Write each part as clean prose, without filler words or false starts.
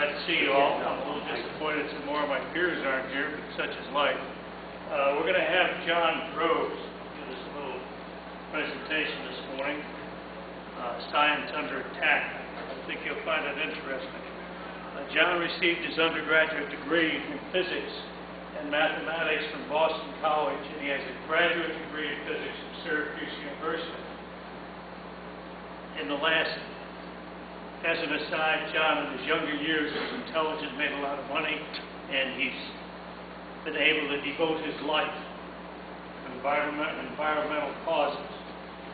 Glad to see you all. I'm a little disappointed some more of my peers aren't here, but such is life. We're going to have John Groves give us a little presentation this morning. Science Under Attack. I think you'll find it interesting. John received his undergraduate degree in physics and mathematics from Boston College, and he has a graduate degree in physics from Syracuse University. As an aside, John in his younger years was intelligent, made a lot of money, and he's been able to devote his life to environmental causes.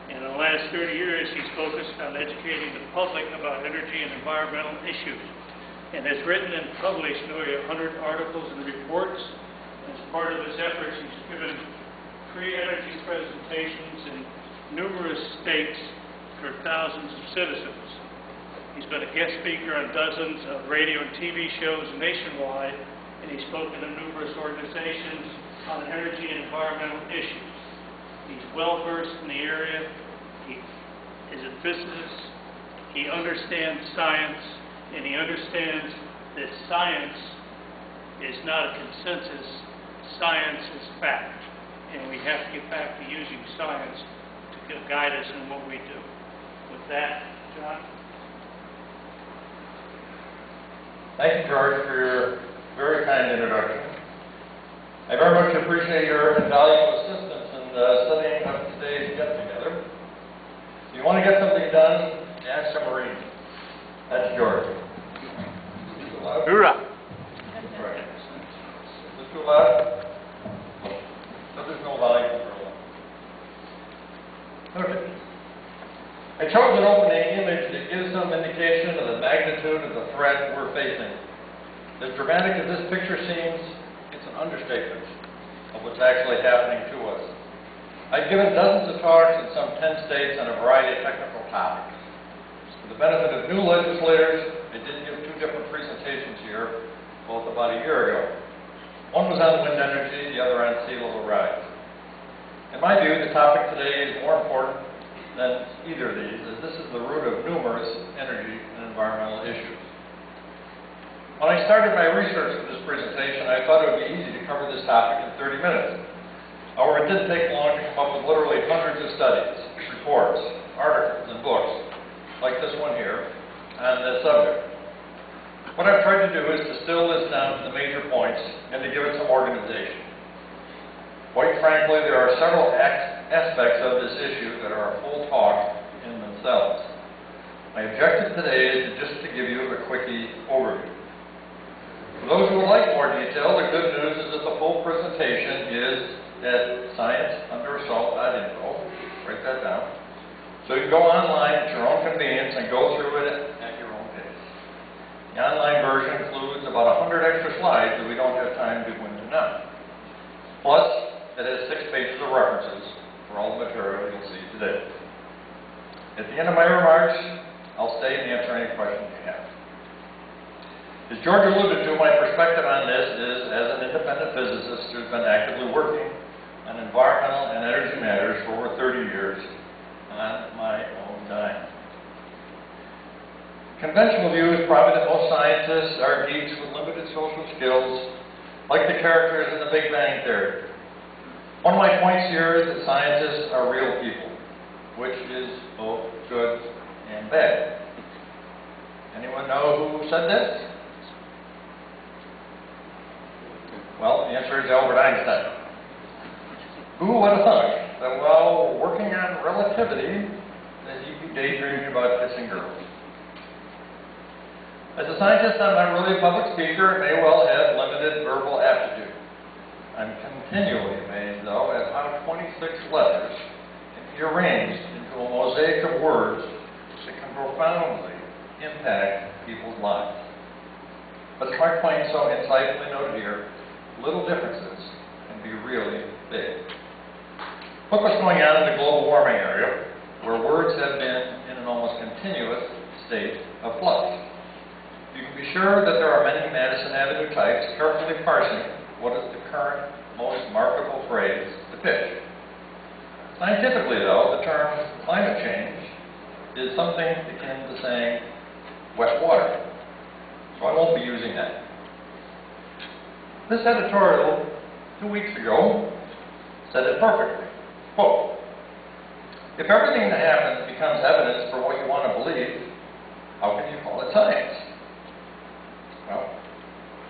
In the last 30 years, he's focused on educating the public about energy and environmental issues, and has written and published nearly 100 articles and reports. As part of his efforts, he's given free energy presentations in numerous states for thousands of citizens. He's been a guest speaker on dozens of radio and TV shows nationwide, and he's spoken to numerous organizations on energy and environmental issues. He's well-versed in the area. He is in business. He understands science, and he understands that science is not a consensus. Science is fact, and we have to get back to using science to guide us in what we do. With that, John. Thank you, George, for your very kind introduction. I very much appreciate your invaluable assistance in setting up today's get-together. If you want to get something done, ask a Marine. That's George. Hoorah! Right. Is this too loud? No, there's no volume control. Okay. I chose an opening image that gives some indication of the magnitude of the threat we're facing. As dramatic as this picture seems, it's an understatement of what's actually happening to us. I've given dozens of talks in some 10 states on a variety of technical topics. For the benefit of new legislators, I did give two different presentations here, both about a year ago. One was on wind energy, the other on sea level rise. In my view, the topic today is more important than either of these, as this is the root of numerous energy and environmental issues. When I started my research for this presentation, I thought it would be easy to cover this topic in 30 minutes. However, it didn't take long to come up with literally hundreds of studies, reports, articles, and books, like this one here, on this subject. What I've tried to do is distill this down to the major points and to give it some organization. Quite frankly, there are several aspects of this issue that are a full talk in themselves. My objective today is just to give you a quickie overview. For those who would like more detail, the good news is that the full presentation is at ScienceUnderAssault.Info. Write that down. So you can go online at your own convenience and go through it at your own pace. The online version includes about 100 extra slides that we don't have time to go into now. Plus, it has 6 pages of references for all the material you'll see today. At the end of my remarks, I'll stay and answer any questions you have. As George alluded to, my perspective on this is, as an independent physicist who's been actively working on environmental and energy matters for over 30 years on my own dime. Conventional view is probably that most scientists are geeks with limited social skills, like the characters in the Big Bang Theory. One of my points here is that scientists are real people, which is both good and bad. Anyone know who said this? Well, the answer is Albert Einstein. Who would have thought that while working on relativity, that he'd be daydreaming about kissing girls? As a scientist, I'm not really a public speaker and may well have limited verbal aptitude. I'm continually amazed, though, at how 26 letters can be arranged into a mosaic of words that can profoundly impact people's lives. But as Mark Twain so insightfully noted here, little differences can be really big. Look what's going on in the global warming area, where words have been in an almost continuous state of flux. You can be sure that there are many Madison Avenue types carefully parsing what is the current most marketable phrase to pitch. Scientifically, though, the term climate change is something akin to saying wet water. So I won't be using that. This editorial 2 weeks ago said it perfectly. Quote, if everything that happens becomes evidence for what you want to believe, how can you call it science? Well,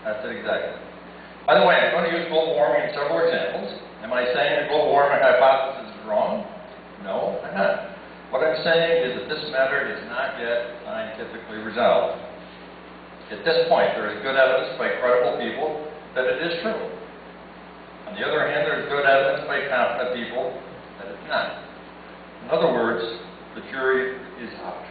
that's it exactly. By the way, I'm going to use global warming in several examples. Am I saying the global warming hypothesis is wrong? No, I'm not. What I'm saying is that this matter is not yet scientifically resolved. At this point, there is good evidence by credible people that it is true. On the other hand, there is good evidence by competent people that it's not. In other words, the jury is out.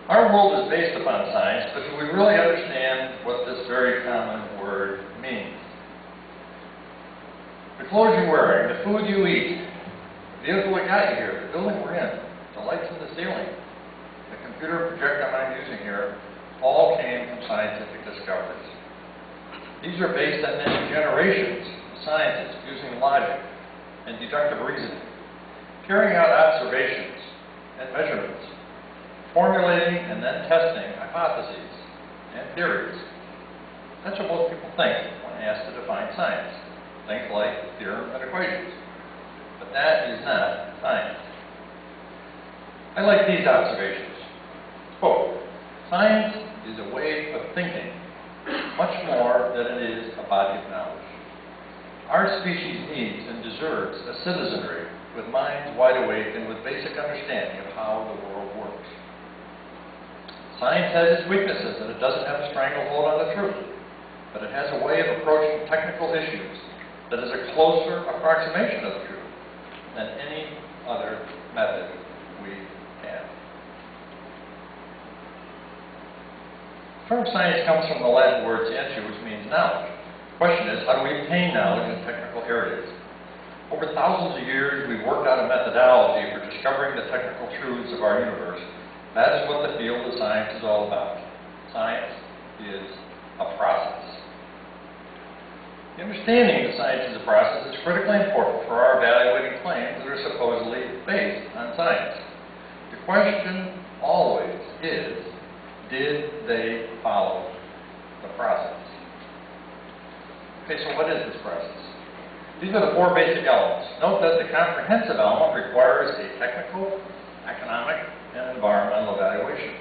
Our world is based upon science, but do we really understand what this very common word means? The clothes you're wearing, the food you eat, the vehicle that got you here, the building we're in, the lights in the ceiling, the computer projector I'm using here, all came from scientific discoveries. These are based on many generations of scientists using logic and deductive reasoning, carrying out observations and measurements, formulating and then testing hypotheses and theories. That's what most people think when asked to define science. Things like theorems and equations. But that is not science. I like these observations. Quote, science is a way of thinking, much more than it is a body of knowledge. Our species needs and deserves a citizenry with minds wide awake and with basic understanding of how the world works. Science has its weaknesses, and it doesn't have a stranglehold on the truth, but it has a way of approaching technical issues that is a closer approximation of the truth than any other method we have. The term science comes from the Latin word scientia, which means knowledge. The question is, how do we obtain knowledge in technical areas? Over thousands of years, we've worked out a methodology for discovering the technical truths of our universe. That is what the field of science is all about. Science is a process. The understanding that science is a process is critically important for our evaluating claims that are supposedly based on science. The question always is, did they follow the process? Okay, so what is this process? These are the four basic elements. Note that the comprehensive element requires a technical, economic, and environmental evaluation.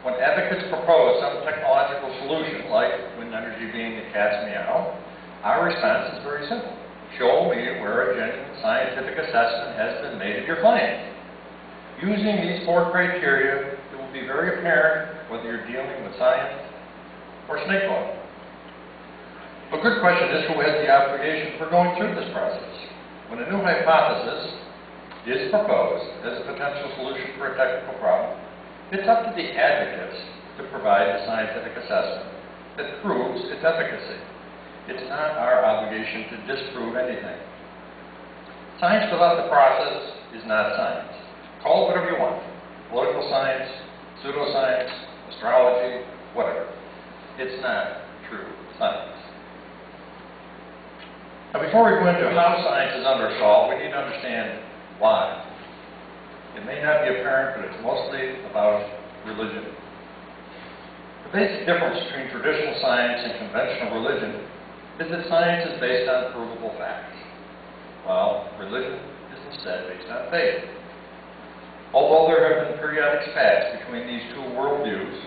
When advocates propose some technological solution, like wind energy being the cat's meow, our response is very simple. Show me where a genuine scientific assessment has been made of your claim. Using these four criteria, it will be very apparent whether you're dealing with science or snake oil. A good question is who has the obligation for going through this process. When a new hypothesis is proposed as a potential solution for a technical problem, it's up to the advocates to provide the scientific assessment that proves its efficacy. It's not our obligation to disprove anything. Science without the process is not science. Call it whatever you want. Political science, pseudoscience, astrology, whatever. It's not true science. Now, before we go into how science is under assault, we need to understand why. It may not be apparent, but it's mostly about religion. The basic difference between traditional science and conventional religion is that science is based on provable facts, while religion is instead based on faith. Although there have been periodic spats between these two worldviews,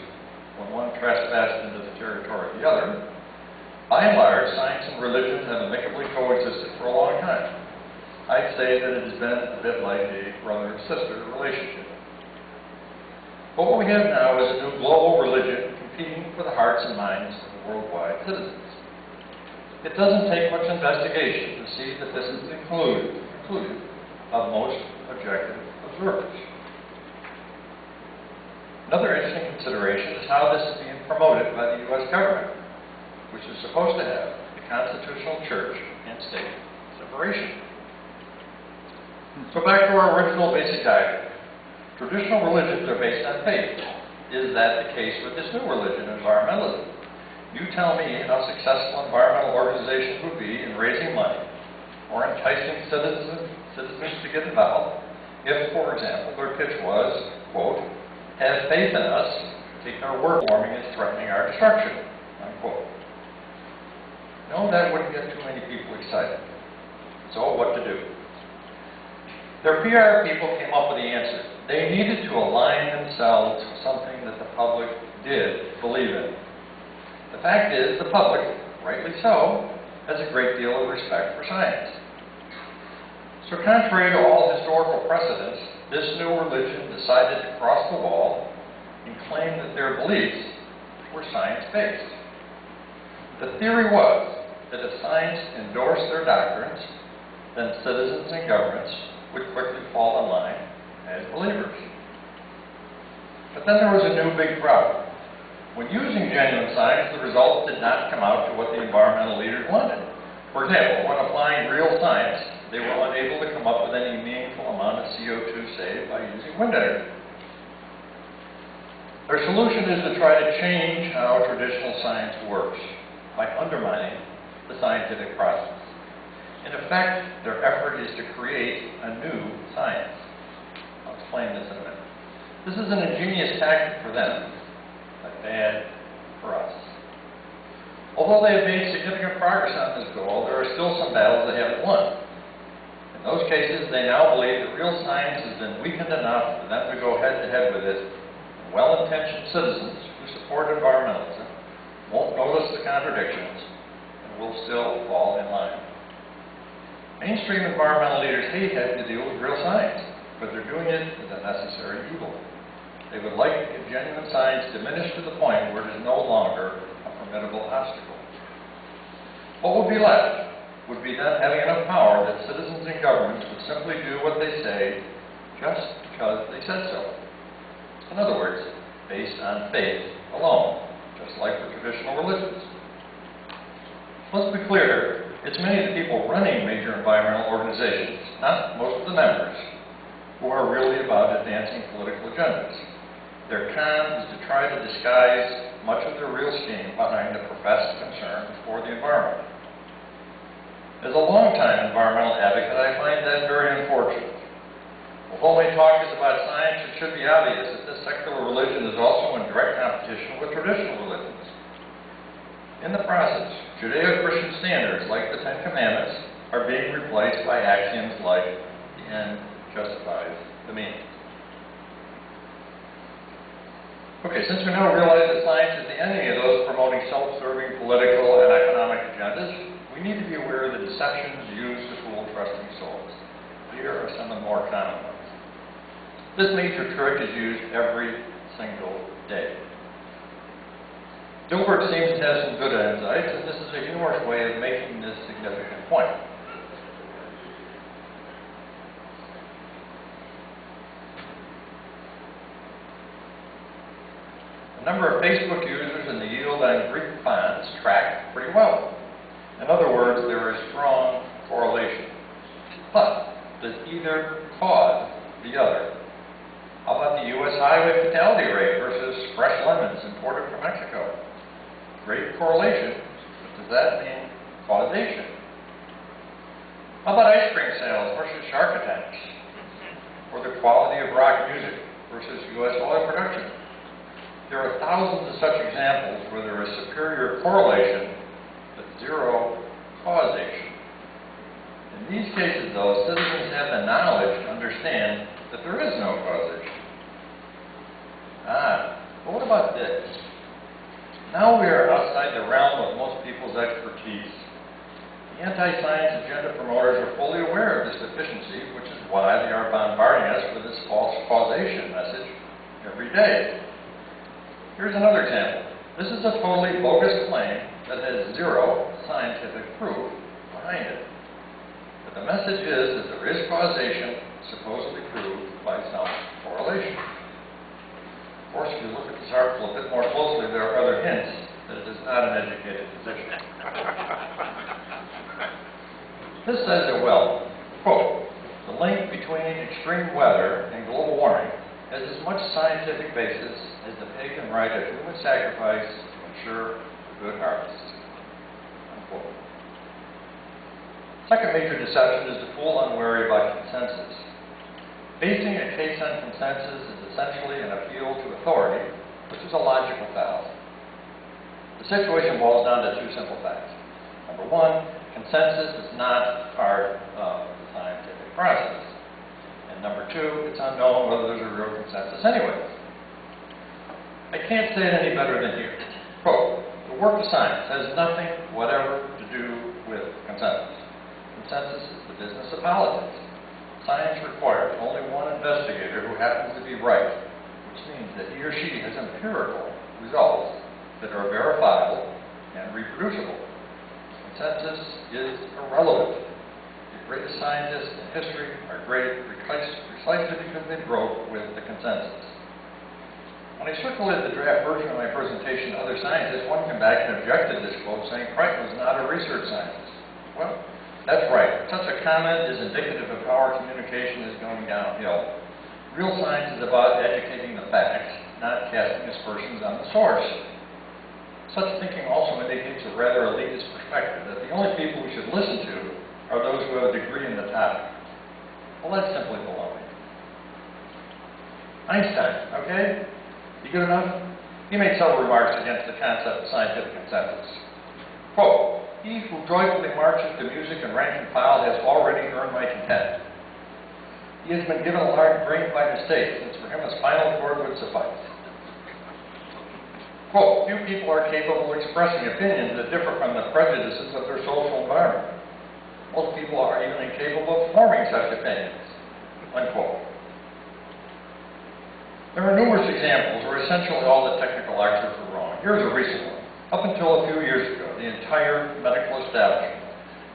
when one trespassed into the territory of the other, by and large, science and religion have amicably coexisted for a long time. I'd say that it has been a bit like a brother-sister relationship. But what we have now is a new global religion competing for the hearts and minds of the worldwide citizens. It doesn't take much investigation to see that this is included of most objective observers. Another interesting consideration is how this is being promoted by the U.S. government, which is supposed to have the constitutional church and state separation. So back to our original basic diagram. Traditional religions are based on faith. Is that the case with this new religion, environmentalism? You tell me how successful environmental organizations would be in raising money or enticing citizens to get involved if, for example, their pitch was, quote, have faith in us, world warming is threatening our destruction, unquote. No, that wouldn't get too many people excited. So what to do? Their PR people came up with the answer. They needed to align themselves with something that the public did believe in. The fact is, the public, rightly so, has a great deal of respect for science. So contrary to all historical precedents, this new religion decided to cross the wall and claim that their beliefs were science-based. The theory was that if science endorsed their doctrines, then citizens and governments would quickly fall in line as believers. But then there was a new big problem. When using genuine science, the results did not come out to what the environmental leaders wanted. For example, when applying real science, they were unable to come up with any meaningful amount of CO2 saved by using wind energy. Their solution is to try to change how traditional science works by undermining the scientific process. In effect, their effort is to create a new science. I'll explain this in a minute. This is an ingenious tactic for them, but bad for us. Although they have made significant progress on this goal, there are still some battles they haven't won. In those cases, they now believe that real science has been weakened enough for them to go head-to-head with it. Well-intentioned citizens who support environmentalism won't notice the contradictions and will still fall in line. Mainstream environmental leaders hate having to deal with real science, but they're doing it as a necessary evil. They would like to get genuine science diminished to the point where it is no longer a formidable obstacle. What would be left would be them having enough power that citizens and governments would simply do what they say just because they said so. In other words, based on faith alone, just like the traditional religions. Let's be clear here. It's many of the people running major environmental organizations, not most of the members, who are really about advancing political agendas. Their con is to try to disguise much of their real scheme behind the professed concern for the environment. As a longtime environmental advocate, I find that very unfortunate. Although my talk is about science, it should be obvious that this secular religion is also in direct competition with traditional religions. In the process, Judeo-Christian standards like the Ten Commandments are being replaced by axioms like the end justifies the means. Okay, since we now realize that science is the enemy of those promoting self-serving political and economic agendas, we need to be aware of the deceptions used to fool trusting souls. Here are some of the more common ones. This major trick is used every single day. Dilbert seems to have some good insights, and this is a humorous way of making this significant point. The number of Facebook users and the yield on Greek fonts track pretty well. In other words, there is strong correlation. But does either cause the other? How about the U.S. highway fatality rate versus fresh lemons imported from Mexico? Great correlation, but does that mean causation? How about ice cream sales versus shark attacks? Or the quality of rock music versus U.S. oil production? There are thousands of such examples where there is superior correlation, but zero causation. In these cases, though, citizens have the knowledge to understand that there is no causation. But what about this? Now we are outside the realm of most people's expertise. The anti-science agenda promoters are fully aware of this deficiency, which is why they are bombarding us with this false causation message every day. Here's another example. This is a totally bogus claim that has zero scientific proof behind it. But the message is that there is causation supposedly proved by some correlation. Of course, if you look at this article a bit more closely, there are other hints that it is not an educated position. This says it well. Quote, the link between extreme weather and global warming has as much scientific basis as the pagan rite of human sacrifice to ensure a good harvest. Unquote. Second major deception is to fool unwary about consensus. Basing a case on consensus is essentially an appeal to authority which is a logical fallacy. The situation boils down to two simple facts. Number one, consensus is not part of the scientific process. And number two, it's unknown whether there's a real consensus anyway. I can't say it any better than here. Quote, the work of science has nothing whatever to do with consensus. Consensus is the business of politics. Science requires only one investigator who happens to be right, which means that he or she has empirical results that are verifiable and reproducible. Consensus is irrelevant. The greatest scientists in history are great precisely because they broke with the consensus. When I circulated the draft version of my presentation to other scientists, one came back and objected to this quote, saying Crichton was not a research scientist. Well, that's right. Such a comment is indicative of how our communication is going downhill. Real science is about educating the facts, not casting aspersions on the source. Such thinking also indicates a rather elitist perspective, that the only people we should listen to are those who have a degree in the topic. Well, that's simply baloney. Einstein, okay? You good enough? He made several remarks against the concept of scientific consensus. Quote, he who joyfully marches to music and rank and file has already earned my contempt. He has been given a large brain by mistake, since for him a spinal cord would suffice. Quote, few people are capable of expressing opinions that differ from the prejudices of their social environment. Most people are even incapable of forming such opinions. Unquote. There are numerous examples where essentially all the technical experts were wrong. Here's a recent one. Up until a few years ago, the entire medical establishment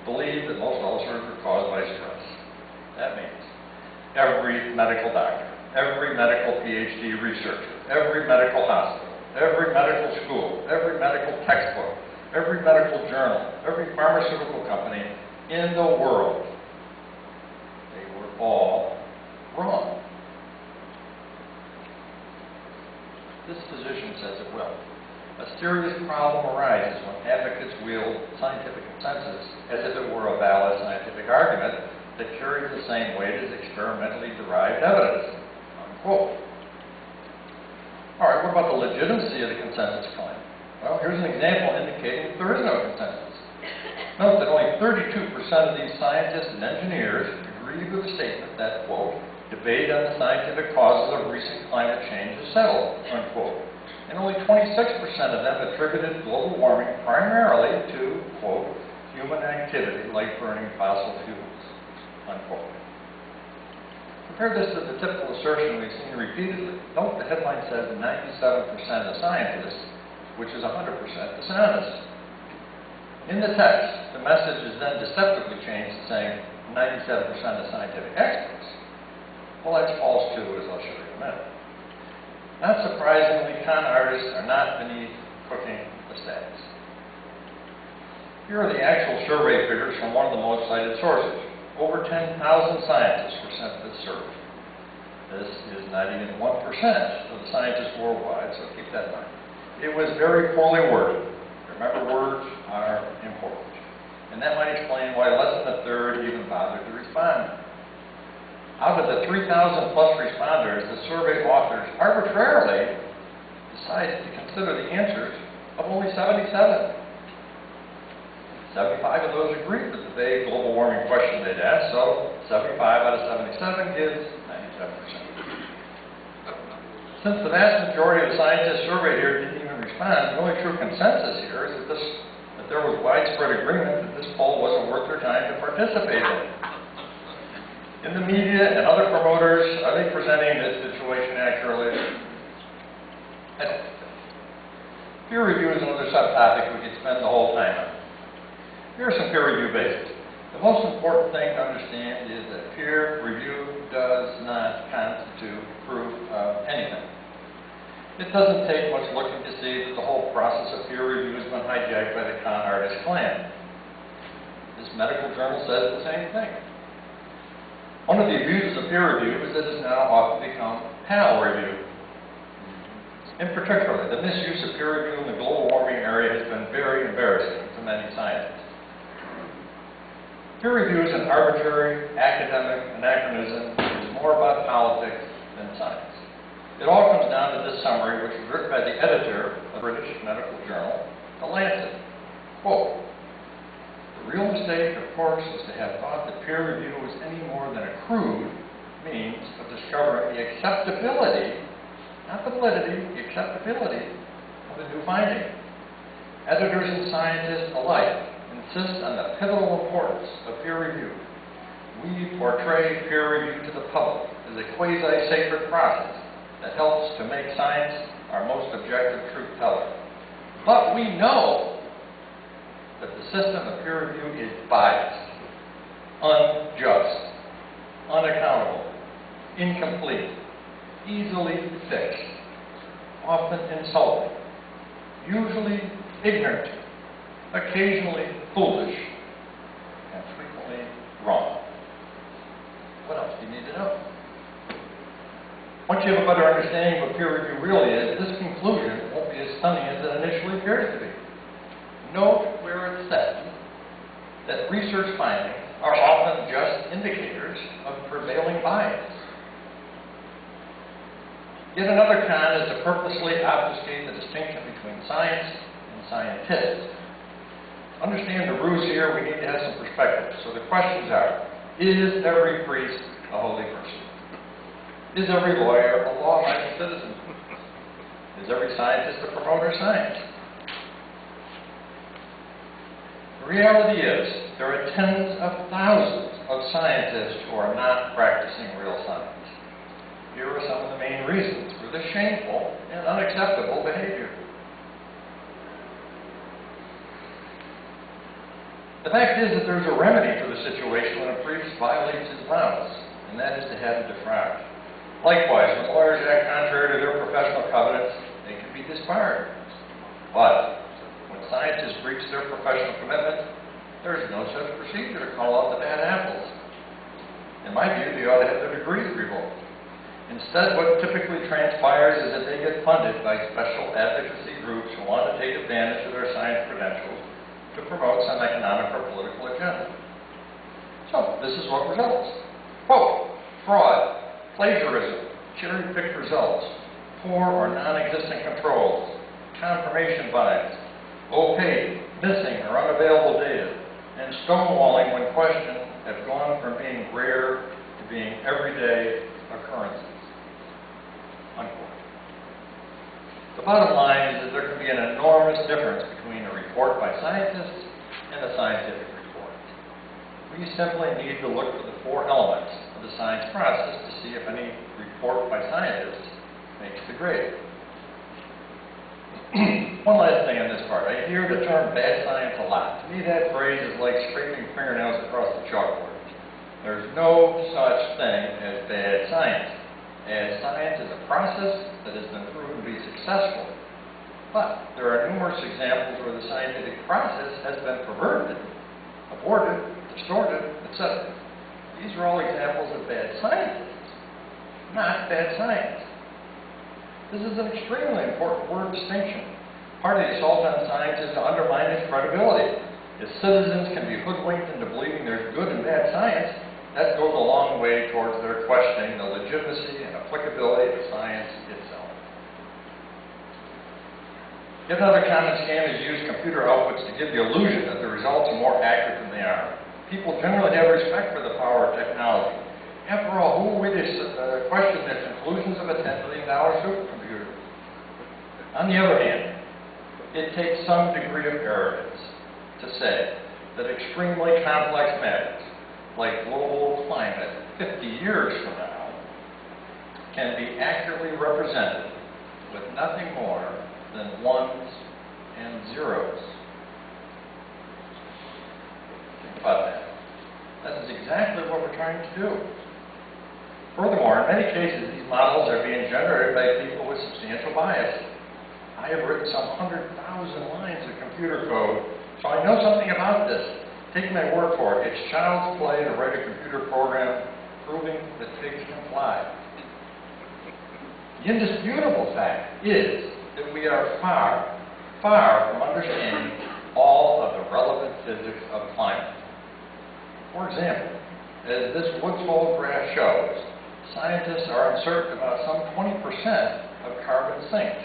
believed that most ulcers were caused by stress. That means every medical doctor, every medical PhD researcher, every medical hospital, every medical school, every medical textbook, every medical journal, every pharmaceutical company in the world, they were all wrong. This position says it well. A serious problem arises when advocates wield scientific consensus as if it were a valid scientific argument that carries the same weight as experimentally derived evidence. Unquote. All right, what about the legitimacy of the consensus claim? Well, here's an example indicating that there is no consensus. Note that only 32% of these scientists and engineers agree with the statement that, quote, debate on the scientific causes of recent climate change is settled, unquote. And only 26% of them attributed global warming primarily to, quote, human activity like burning fossil fuels, unquote. Compare this to the typical assertion we've seen repeatedly. Note the headline says 97% of scientists, which is 100% dishonest. In the text, the message is then deceptively changed to saying 97% of scientific experts. Well, that's false too, as I'll show you in a minute. Not surprisingly, con artists are not beneath cooking the stats. Here are the actual survey figures from one of the most cited sources. Over 10,000 scientists were sent this survey. This is not even 1% of the scientists worldwide, so keep that in mind. It was very poorly worded. Remember, words are important. And that might explain why less than a third even bothered to respond. Out of the 3,000 plus responders, the survey authors arbitrarily decided to consider the answers of only 77. 75 of those agreed with the vague global warming question they'd asked, so 75 out of 77 gives 97%. Since the vast majority of the scientists surveyed here didn't even respond, the only true consensus here is that there was widespread agreement that this poll wasn't worth their time to participate in. In the media and other promoters, are they presenting this situation accurately? I don't think so. Peer review is another subtopic we could spend the whole time on. Here are some peer review basics. The most important thing to understand is that peer review does not constitute proof of anything. It doesn't take much looking to see that the whole process of peer review has been hijacked by the con artist clan. This medical journal says the same thing. One of the abuses of peer review is that it has now often become panel review. In particular, the misuse of peer review in the global warming area has been very embarrassing to many scientists. Peer review is an arbitrary academic anachronism that is more about politics than science. It all comes down to this summary, which was written by the editor of the British medical journal, The Lancet. Quote, "The real mistake, of course, is to have thought that peer review was any more than a crude means of discovering the acceptability, not the validity, the acceptability of a new finding. Editors and scientists alike insist on the pivotal importance of peer review. We portray peer review to the public as a quasi-sacred process that helps to make science our most objective truth teller. But we know that the system of peer review is biased, unjust, unaccountable, incomplete, easily fixed, often insulting, usually ignorant, occasionally foolish, and frequently wrong." What else do you need to know? Once you have a better understanding of what peer review really is, this conclusion won't be as stunning as it initially appears to be. Note where it says that research findings are often just indicators of prevailing bias. Yet another con is to purposely obfuscate the distinction between science and scientists. Understand the ruse here, we need to have some perspective. So the questions are, is every priest a holy person? Is every lawyer a law-abiding citizen? Is every scientist a promoter of science? The reality is, there are tens of thousands of scientists who are not practicing real science. Here are some of the main reasons for this shameful and unacceptable behavior. The fact is that there's a remedy for the situation when a priest violates his vows, and that is to have him defraud. Likewise, when lawyers act contrary to their professional covenants, they can be disbarred. But when scientists breach their professional commitment, there is no such procedure to call out the bad apples. In my view, they ought to have their degrees revoked. Instead, what typically transpires is that they get funded by special advocacy groups who want to take advantage of their science credentials to promote some economic or political agenda. So, this is what results. Quote, fraud, plagiarism, cherry-picked results, poor or non-existent controls, confirmation bias, opaque, missing, or unavailable data, and stonewalling when questioned have gone from being rare to being everyday occurrences. Unquote. The bottom line is that there can be an enormous difference between a report by scientists and a scientific report. We simply need to look for the four elements of the science process to see if any report by scientists makes the grade. One last thing on this part. I hear the term bad science a lot. To me, that phrase is like scraping fingernails across the chalkboard. There's no such thing as bad science, as science is a process that has been proven to be successful. But there are numerous examples where the scientific process has been perverted, aborted, distorted, etc. These are all examples of bad scientists, not bad science. This is an extremely important word distinction. Part of the assault on science is to undermine its credibility. If citizens can be hoodwinked into believing there's good and bad science, that goes a long way towards their questioning the legitimacy and applicability of science itself. Yet another common scam is to use computer outputs to give the illusion that the results are more accurate than they are. People generally have respect for the power of technology. After all, who are we to question the conclusions of a $10 million supercomputer? On the other hand, it takes some degree of arrogance to say that extremely complex matters, like global climate 50 years from now, can be accurately represented with nothing more than ones and zeros. Think about that. That is exactly what we're trying to do. Furthermore, in many cases, these models are being generated by people with substantial bias. I have written some 100,000 lines of computer code, so I know something about this. Take my word for it. It's child's play to write a computer program proving that pigs can fly. The indisputable fact is that we are far, far from understanding all of the relevant physics of climate. For example, as this Woods-Hole graph shows, Scientists are uncertain about some 20% of carbon sinks.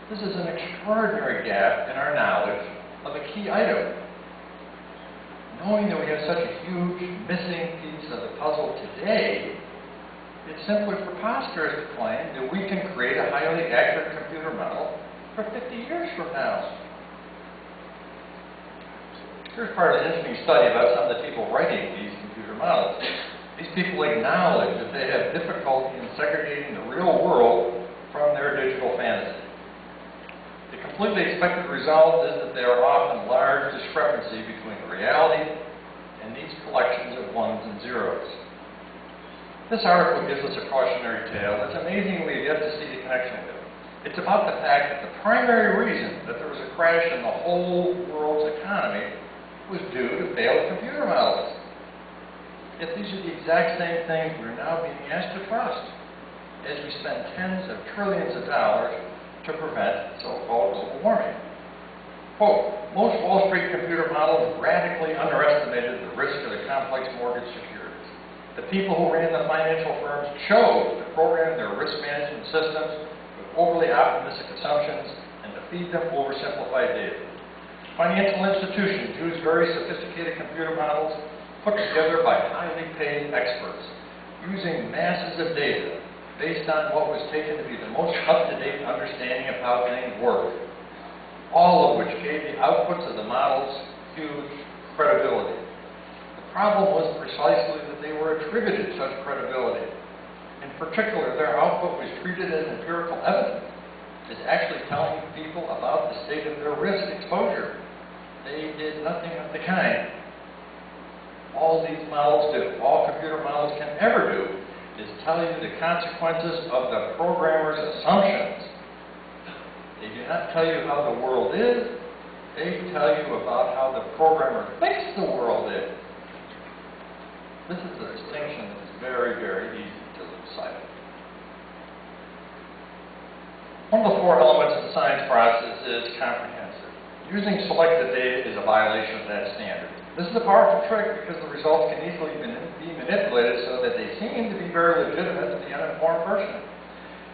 This is an extraordinary gap in our knowledge of a key item. Knowing that we have such a huge missing piece of the puzzle today, it's simply preposterous to claim that we can create a highly accurate computer model for 50 years from now. Here's part of an interesting study about some of the people writing these computer models. These people acknowledge that they have difficulty in segregating the real world from their digital fantasy. The completely expected result is that there are often large discrepancy between reality and these collections of ones and zeros. This article gives us a cautionary tale that's amazing we have yet to see the connection with. It's about the fact that the primary reason that there was a crash in the whole world's economy was due to failed computer models. Yet these are the exact same things we're now being asked to trust as we spend tens of trillions of dollars to prevent so-called global warming. Quote, most Wall Street computer models radically underestimated the risk of the complex mortgage securities. The people who ran the financial firms chose to program their risk management systems with overly optimistic assumptions and to feed them oversimplified data. Financial institutions use very sophisticated computer models put together by highly paid experts, using masses of data based on what was taken to be the most up-to-date understanding of how things work, all of which gave the outputs of the models huge credibility. The problem was precisely that they were attributed such credibility. In particular, their output was treated as empirical evidence, as actually telling people about the state of their risk exposure. They did nothing of the kind. All these models do, all computer models can ever do, is tell you the consequences of the programmer's assumptions. They do not tell you how the world is, they tell you about how the programmer thinks the world is. This is a distinction that is very, very easy to lose sight of. One of the four elements of the science process is comprehensive. Using selected data is a violation of that standard. This is a powerful trick because the results can easily be manipulated so that they seem to be very legitimate to the uninformed person.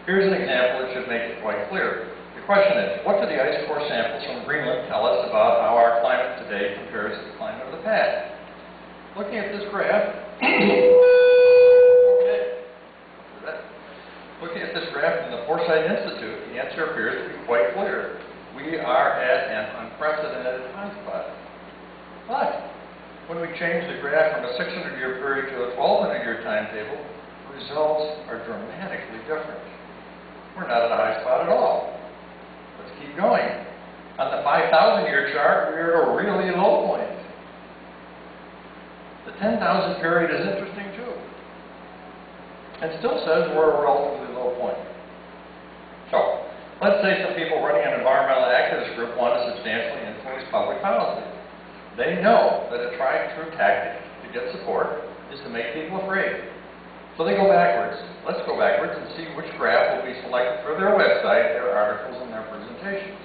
Here's an example that should make it quite clear. The question is, what do the ice core samples from Greenland tell us about how our climate today compares to the climate of the past? Looking at this graph, looking at this graph from the Foresight Institute, the answer appears to be quite clear. We are at an unprecedented high spot. But when we change the graph from a 600-year period to a 1,200-year timetable, the results are dramatically different. We're not at a high spot at all. Let's keep going. On the 5,000-year chart, we're at a really low point. The 10,000 period is interesting too, and still says we're at a relatively low point. So, let's say some people running an environmental activist group want to substantially influence public policy. They know that a tried-and-true tactic to get support is to make people afraid. So they go backwards. Let's go backwards and see which graph will be selected for their website, their articles, and their presentations.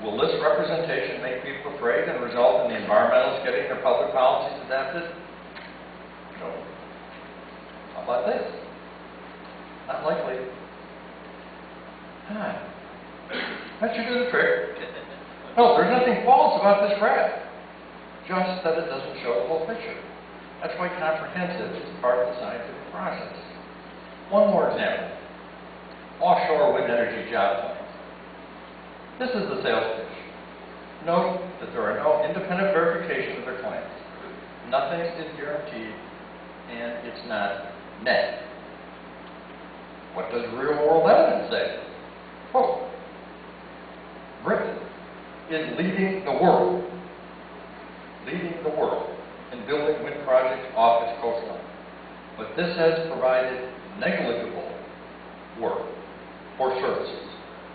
Will this representation make people afraid and result in the environmentalists getting their public policies adapted? No. How about this? Not likely. That should do the trick. No, there's nothing false about this graph. Just that it doesn't show the whole picture. That's why comprehensive is part of the scientific process. One more example. Offshore wind energy job plans. This is the sales pitch. Note that there are no independent verification of their claims. Nothing is guaranteed, and it's not net. What does real-world evidence say? Quote, Britain is leading the world in building wind projects off its coastline. But this has provided negligible work or services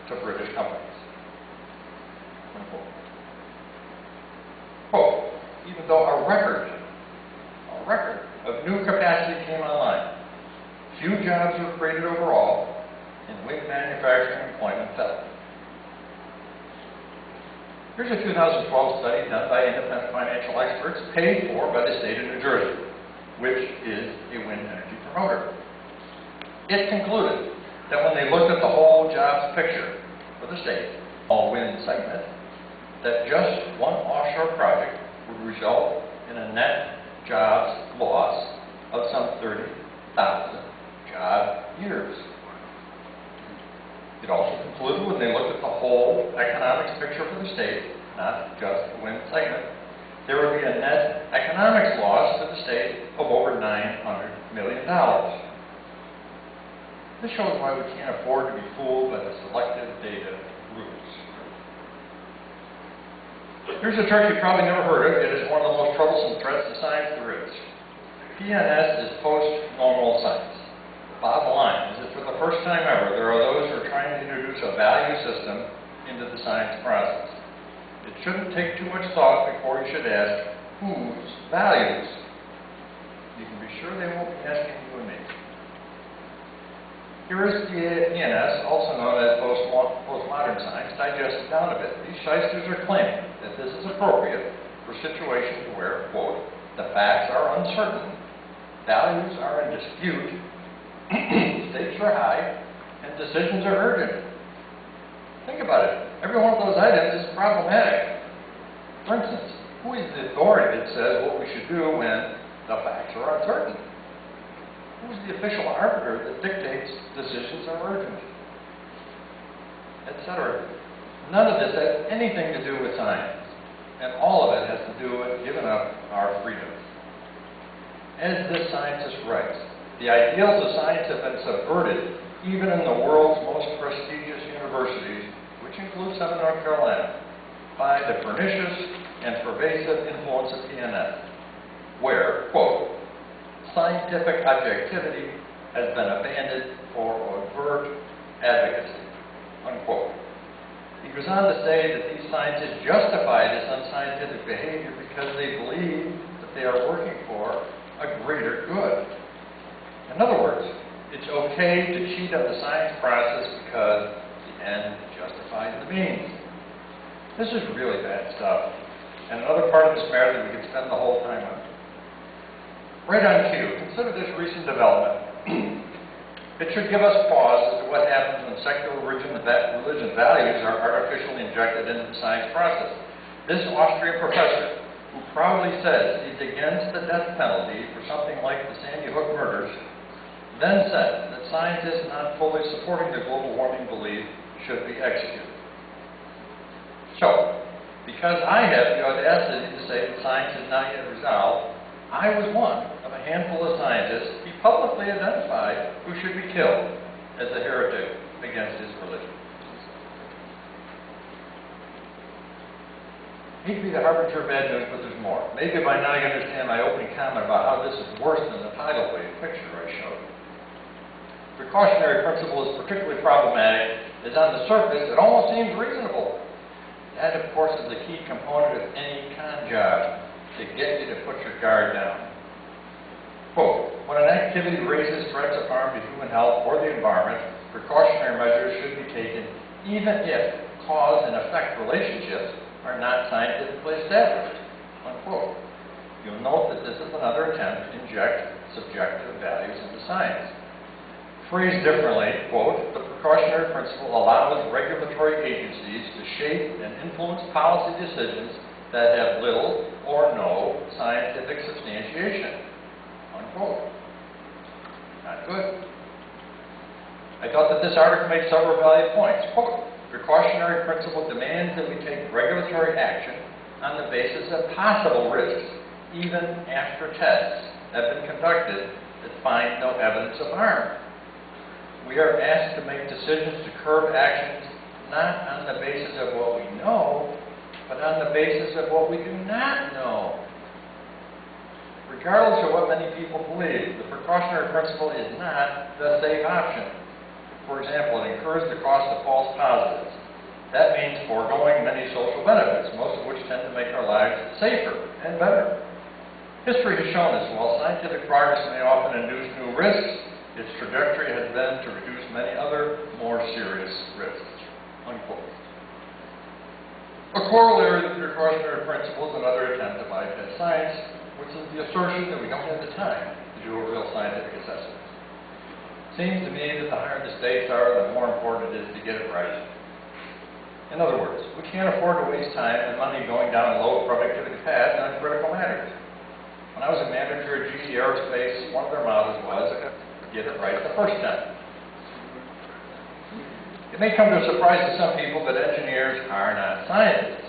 to British companies. Unquote. Quote, even though a record of new capacity came online, few jobs were created overall, and wind manufacturing employment fell. Here's a 2012 study done by independent financial experts paid for by the state of New Jersey, which is a wind energy promoter. It concluded that when they looked at the whole jobs picture for the state, all wind segment, that just one offshore project would result in a net jobs loss of some 30,000 job years. It also concluded when they looked at the whole economics picture for the state, not just the wind segment, there would be a net economics loss to the state of over $900 million. This shows why we can't afford to be fooled by the selective data rules. Here's a term you've probably never heard of. It is one of the most troublesome threats to science there is. PNS is post-normal science. The bottom line is that for the first time ever, there are those who are trying to introduce a value system into the science process. It shouldn't take too much thought before you should ask, whose values? You can be sure they won't be asking you and me. Here is PNS, also known as postmodern science, digested down a bit. These shysters are claiming that this is appropriate for situations where, quote, the facts are uncertain, values are in dispute, stakes are high, and decisions are urgent. Think about it. Every one of those items is problematic. For instance, who is the authority that says what we should do when the facts are uncertain? Who's the official arbiter that dictates decisions are urgent? Etc. None of this has anything to do with science, and all of it has to do with giving up our freedom. As this scientist writes, the ideals of science have been subverted even in the world's most prestigious universities, which include some in North Carolina, by the pernicious and pervasive influence of PNS, where, quote, scientific objectivity has been abandoned for overt advocacy, unquote. He goes on to say that these scientists justify this unscientific behavior because they believe that they are working for a greater good. In other words, it's okay to cheat on the science process because the end justifies the means. This is really bad stuff, and another part of this matter that we could spend the whole time on. Right on cue, consider this recent development. It should give us pause as to what happens when secular religion values are artificially injected into the science process. This Austrian professor, who proudly says he's against the death penalty for something like the Sandy Hook murders, then said that scientists not fully supporting the global warming belief should be executed. So, because I have the audacity to say that science is not yet resolved, I was one of a handful of scientists he publicly identified who should be killed as a heretic against his religion. Hate to be the harbinger of bad news, but there's more. Maybe by now you understand my opening comment about how this is worse than the tidal wave picture I showed. Precautionary principle is particularly problematic, as on the surface it almost seems reasonable. That, of course, is the key component of any con job, to get you to put your guard down. Quote, when an activity raises threats of harm to human health or the environment, precautionary measures should be taken even if cause and effect relationships are not scientifically established, unquote. You'll note that this is another attempt to inject subjective values into science. Phrased differently, quote, the precautionary principle allows regulatory agencies to shape and influence policy decisions that have little or no scientific substantiation, unquote. Not good. I thought that this article made several valuable points. Quote, precautionary principle demands that we take regulatory action on the basis of possible risks, even after tests have been conducted that find no evidence of harm. We are asked to make decisions to curb actions not on the basis of what we know, but on the basis of what we do not know. Regardless of what many people believe, the precautionary principle is not the safe option. For example, it incurs the cost of false positives. That means foregoing many social benefits, most of which tend to make our lives safer and better. History has shown us while scientific progress may often induce new risks, its trajectory has been to reduce many other more serious risks, unquote. A corollary of the precautionary principle is another attempt to bypass science, which is the assertion that we don't have the time to do a real scientific assessment. Seems to me that the higher the stakes are, the more important it is to get it right. In other words, we can't afford to waste time and money going down low productivity paths on critical matters. When I was a manager at GE Aerospace, one of their mottos was, get it right the first time. It may come to a surprise to some people that engineers are not scientists.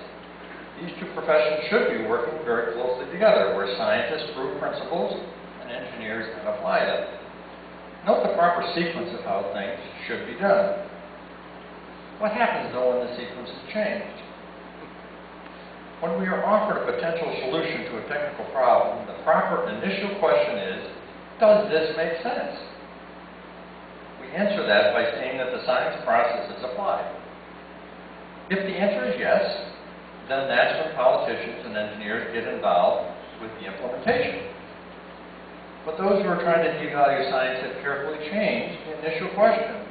These two professions should be working very closely together, where scientists prove principles and engineers can apply them. Note the proper sequence of how things should be done. What happens, though, when the sequence is changed? When we are offered a potential solution to a technical problem, the proper initial question is, does this make sense? We answer that by saying that the science process is applied. If the answer is yes, then that's when politicians and engineers get involved with the implementation. But those who are trying to devalue science have carefully changed the initial question.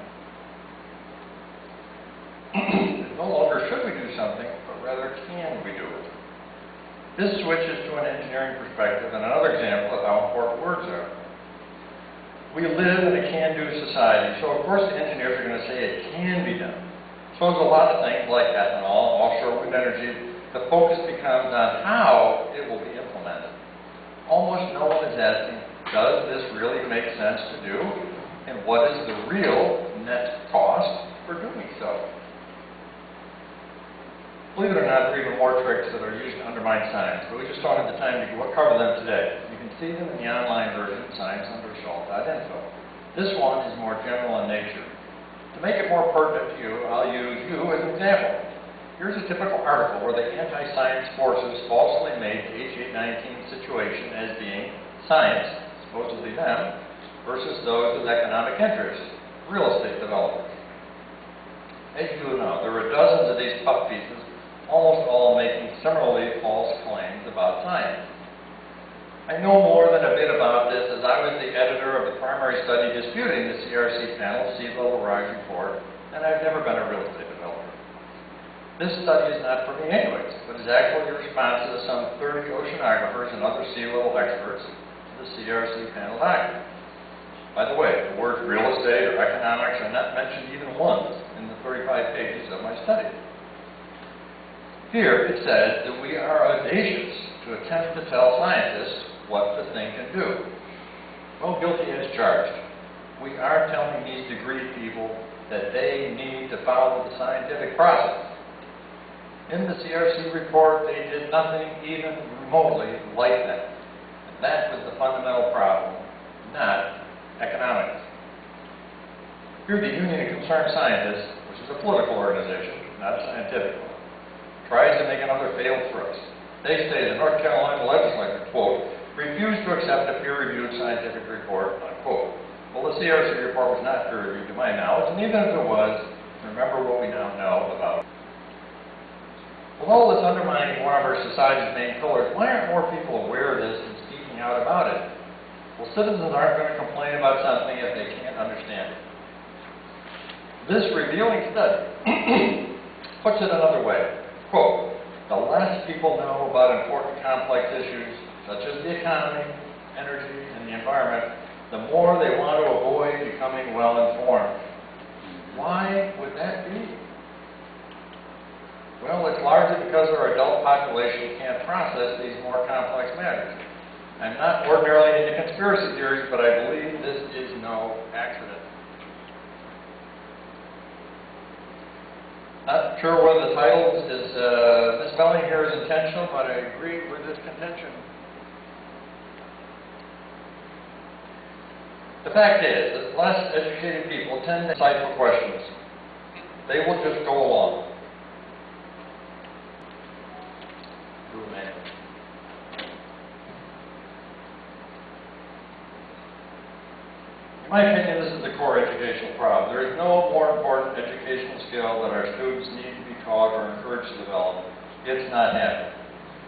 No longer should we do something, but rather can we do it? This switches to an engineering perspective and another example of how important words are. We live in a can-do society, so of course the engineers are going to say it can be done. So there's a lot of things like ethanol, offshore wind energy. The focus becomes on how it will be implemented. Almost no one is asking, does this really make sense to do? And what is the real net cost for doing so? Believe it or not, there are even more tricks that are used to undermine science, but we just don't have the time to cover them today. You can see them in the online version, ScienceUnderAssault.Info. This one is more general in nature. To make it more pertinent to you, I'll use you as an example. Here's a typical article where the anti-science forces falsely made the H819 situation as being science, supposedly them, versus those with economic interests, real estate developers. As you know, there are dozens of these puff pieces, almost all making similarly false claims about science. I know more than a bit about this, as I was the editor of the primary study disputing the CRC panel's sea level rise report, and I've never been a real estate developer. This study is not for me anyways, but is actually a response to some 30 oceanographers and other sea level experts to the CRC panel document. By the way, the words real estate or economics are not mentioned even once in the 35 pages of my study. Here it says that we are audacious to attempt to tell scientists what the thing can do. Well, guilty as charged. We are telling these degree people that they need to follow the scientific process. In the CRC report, they did nothing even remotely like that. And that was the fundamental problem, not economics. Here, the Union of Concerned Scientists, which is a political organization, not a scientific one, tries to make another failed thrust. They say the North Carolina legislature, quote, refused to accept a peer-reviewed scientific report, unquote. Well, the CRC report was not peer-reviewed to my knowledge, and even if it was, remember what we now know about it. Although it's undermining one of our society's main pillars, why aren't more people aware of this and speaking out about it? Well, citizens aren't going to complain about something if they can't understand it. This revealing study puts it another way. Quote, the less people know about important complex issues such as the economy, energy, and the environment, the more they want to avoid becoming well-informed. Why would that be? Well, it's largely because our adult population can't process these more complex matters. I'm not ordinarily into conspiracy theories, but I believe this is no accident. Not sure whether the title is misspelling here is intentional, but I agree with this contention. The fact is that less educated people tend to cite for questions. They will just go along. In my opinion, this is the core educational problem. There is no more important educational skill that our students need to be taught or encouraged to develop. It's not happening.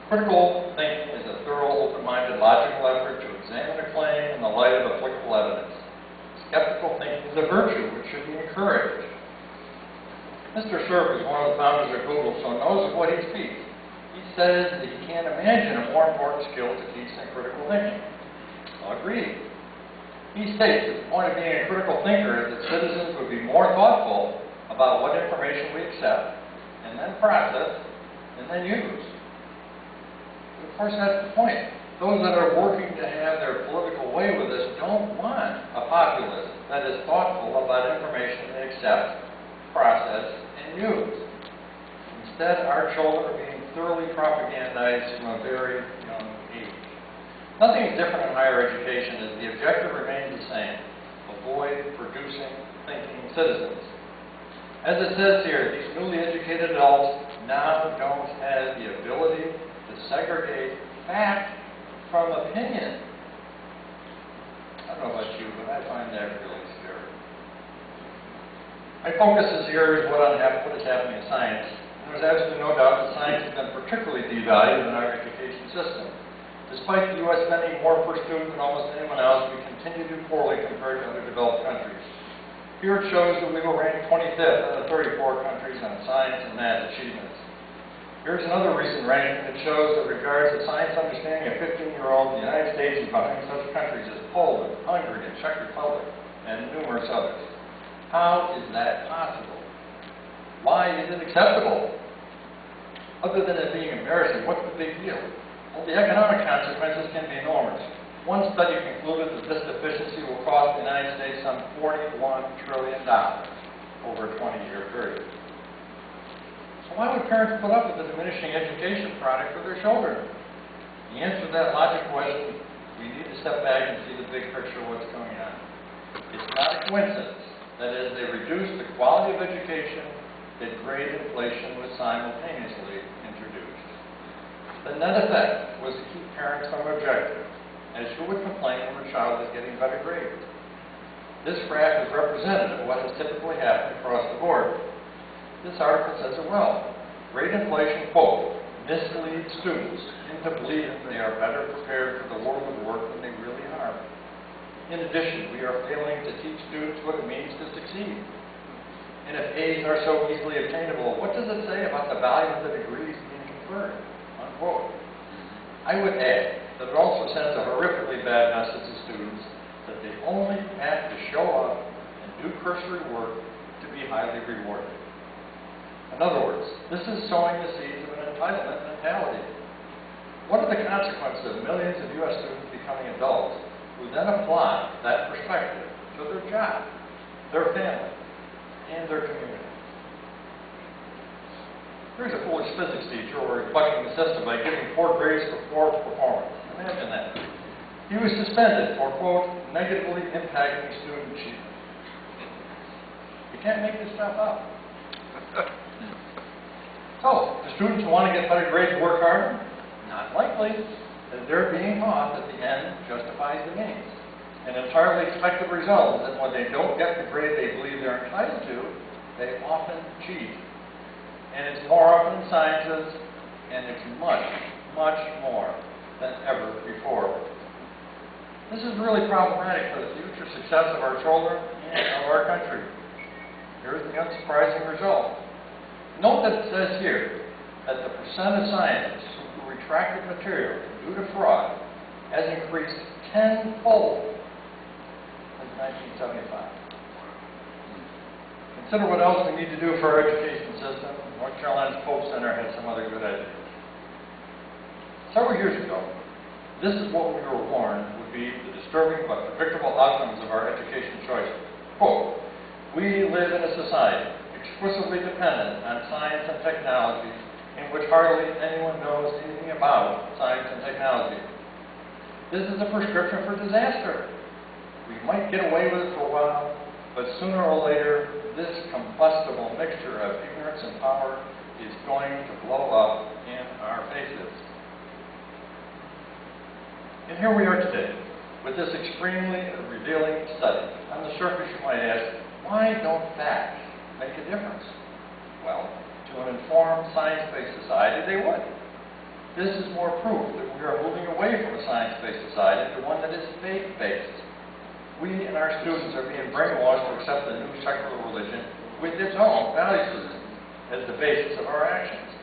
Critical thinking is a thorough, open-minded, logical effort to examine a claim in the light of applicable evidence. Skeptical thinking is a virtue which should be encouraged. Mr. Cerf is one of the founders of Google, so knows of what he speaks. He says that he can't imagine a more important skill to teach than critical thinking. I'll agree. He states that the point of being a critical thinker is that citizens would be more thoughtful about what information we accept and then process and then use. Of course, that's the point. Those that are working to have their political way with us don't want a populace that is thoughtful about information they accept, process, and use. Instead, our children are being thoroughly propagandized from a very young age. Nothing is different in higher education as the objective remains the same: avoid producing thinking citizens. As it says here, these newly educated adults now don't have the ability to segregate fact from opinion. I don't know about you, but I find that really scary. My focus is here is what is happening in science. And there's absolutely no doubt that science has been particularly devalued in our education system. Despite the U.S. spending more per student than almost anyone else, we continue to do poorly compared to other developed countries. Here it shows that we were ranked 25th out of 34 countries on science and math achievements. Here's another recent ranking that shows that regards the science understanding of 15-year-olds, the United States is behind such countries as Poland, Hungary, and Czech Republic, and numerous others. How is that possible? Why is it acceptable? Other than it being embarrassing, what's the big deal? Well, the economic consequences can be enormous. One study concluded that this deficiency will cost the United States some $41 trillion over a 20-year period. So why would parents put up with a diminishing education product for their children? The answer to that logical question, we need to step back and see the big picture of what's going on. It's not a coincidence that as they reduce the quality of education, that grade inflation was simultaneously introduced. The net effect was to keep parents from objecting, as who would complain when a child is getting better grades. This graph is representative of what has typically happened across the board. This article says it well. Grade inflation, quote, misleads students into believing they are better prepared for the world of work than they really are. In addition, we are failing to teach students what it means to succeed. And if A's are so easily obtainable, what does it say about the value of the degrees being conferred? Unquote. I would add that it also sends a horrifically bad message to students that they only have to show up and do cursory work to be highly rewarded. In other words, this is sowing the seeds of an entitlement mentality. What are the consequences of millions of U.S. students becoming adults who then apply that perspective to their job, their family, and their community? Here's a foolish physics teacher reflecting the system by giving 4 grades for poor performance. Imagine that. He was suspended for, quote, negatively impacting student achievement. You can't make this stuff up. So, do students who want to get better grades work harder? Not likely, as they're being taught that the end justifies the means. An entirely expected result is that when they don't get the grade they believe they're entitled to, they often cheat. And it's more often in sciences, and it's much, much more than ever before. This is really problematic for the future success of our children and of our country. Here's the unsurprising result. Note that it says here that the percent of scientists who retracted material due to fraud has increased tenfold since 1975. Consider what else we need to do for our education system. North Carolina's Pope Center had some other good ideas. Several years ago, this is what we were warned would be the disturbing but predictable outcomes of our education choices. Quote, we live in a society exclusively dependent on science and technology in which hardly anyone knows anything about science and technology. This is a prescription for disaster. We might get away with it for a while, but sooner or later, this combustible mixture of ignorance and power is going to blow up in our faces. And here we are today, with this extremely revealing study. On the surface, you might ask, why don't facts make a difference? Well, to an informed, science-based society, they would. This is more proof that we are moving away from a science-based society to one that is faith-based. We and our students are being brainwashed to accept the new secular religion with its own value system as the basis of our actions.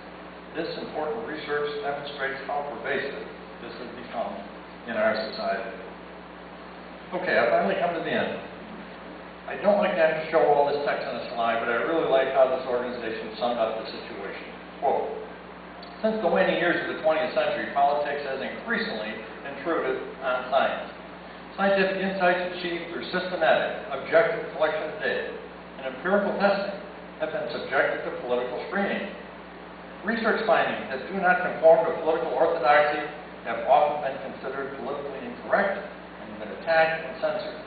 This important research demonstrates how pervasive this has become in our society. Okay, I finally come to the end. I don't like to have to show all this text on a slide, but I really like how this organization summed up the situation. Quote, since the waning years of the 20th century, politics has increasingly intruded on science. Scientific insights achieved through systematic, objective collection of data and empirical testing have been subjected to political screening. Research findings that do not conform to political orthodoxy have often been considered politically incorrect and been attacked and censored.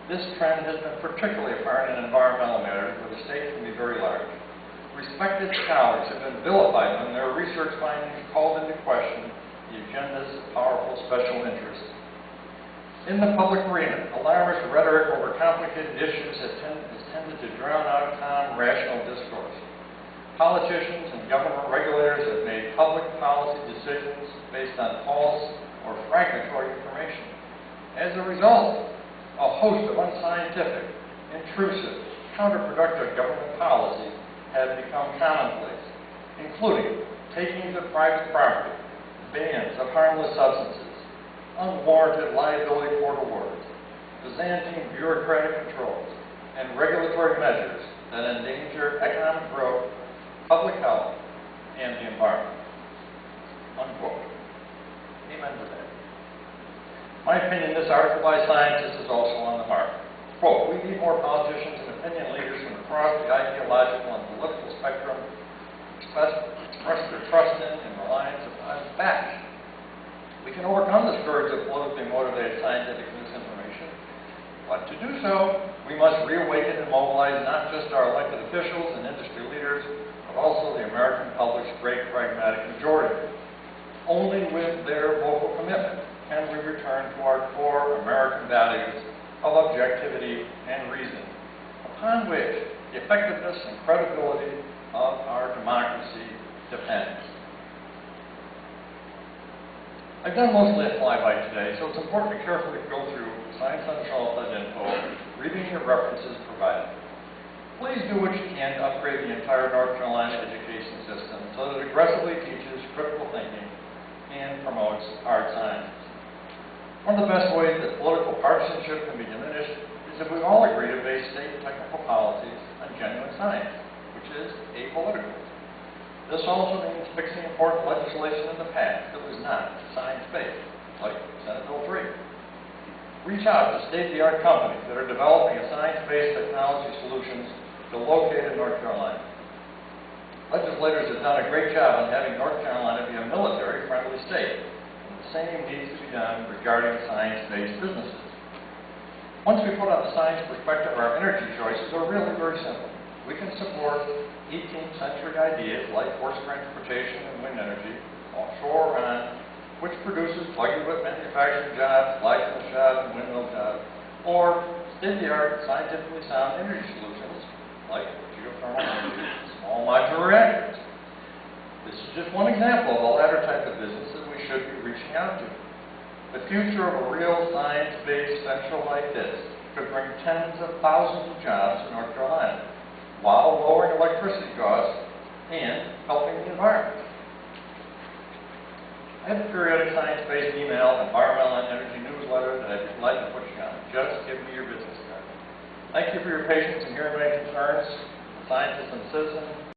This trend has been particularly apparent in environmental matters where the stakes can be very large. Respected scholars have been vilified when their research findings called into question the agendas of powerful special interests. In the public arena, alarmist rhetoric over complicated issues has tended to drown out calm, rational discourse. Politicians and government regulators have made public policy decisions based on false or fragmentary information. As a result, a host of unscientific, intrusive, counterproductive government policies have become commonplace, including takings of private property, bans of harmless substances, unwarranted liability court awards, Byzantine bureaucratic controls, and regulatory measures that endanger economic growth, public health, and the environment. Unquote. Amen to that. In my opinion, this article by scientists is also on the mark. Quote, we need more politicians and opinion leaders from across the ideological and political spectrum express their trust in and reliance upon facts. We can overcome the scourge of politically motivated scientific misinformation, but to do so, we must reawaken and mobilize not just our elected officials and industry leaders, but also the American public's great pragmatic majority. Only with their vocal commitment can we return to our core American values of objectivity and reason, upon which the effectiveness and credibility of our democracy depends. I've done mostly a flyby today, so it's important to carefully go through ScienceUnderAssault.Info, reading the references provided. Please do what you can to upgrade the entire North Carolina education system so that it aggressively teaches critical thinking and promotes hard science. One of the best ways that political partisanship can be diminished is if we all agree to base state technical policies on genuine science, which is apolitical. This also means fixing important legislation in the past that was not science-based, like Senate Bill 3. Reach out to state-of-the-art companies that are developing science-based technology solutions to locate in North Carolina. Legislators have done a great job on having North Carolina be a military-friendly state. The same needs to be done regarding science-based businesses. Once we put on the science perspective, our energy choices are really very simple. We can support 18th century ideas like horse transportation and wind energy, offshore or on, which produces plug-and-whip manufacturing jobs, license jobs, and windmill jobs, or state-of-the-art scientifically sound energy solutions like geothermal energy, small modular reactors. This is just one example of the latter type of business that we should be reaching out to. The future of a real science-based central like this could bring tens of thousands of jobs to North Carolina while lowering electricity costs and helping the environment. I have a periodic science-based email, environmental and energy newsletter that I'd be glad to put you on. Just give me your business card. Thank you for your patience in hearing my concerns, scientists and citizens.